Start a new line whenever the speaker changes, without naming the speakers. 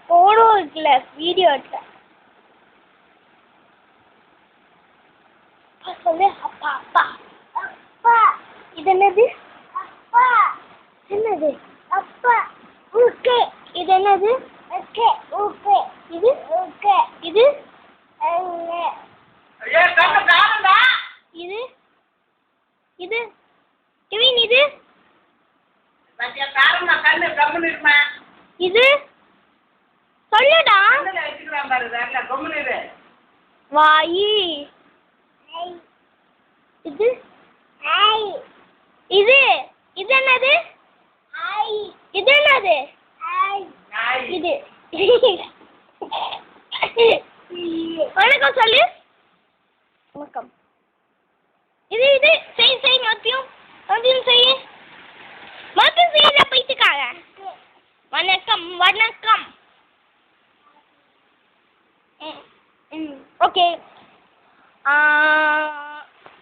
போடோ இருக்குல்ல வீடியோ எடுக்க சொல்லு அப்பா அப்பா அப்பா இது என்னது அப்பா என்னது அப்பா ஓகே இது என்னது ஓகே ஓகே இது ஓகே இது இது இது கெவின் இது இது சொல்லுடா வாயி இது இது இது என்னது இது என்னது இது வணக்கம் சொல்லு வணக்கம் இது இது செய் செய் மத்தியம் மத்தியம் செய் மத்தியம் செய்யல போயிட்டுக்காக வணக்கம் வணக்கம் ஓகே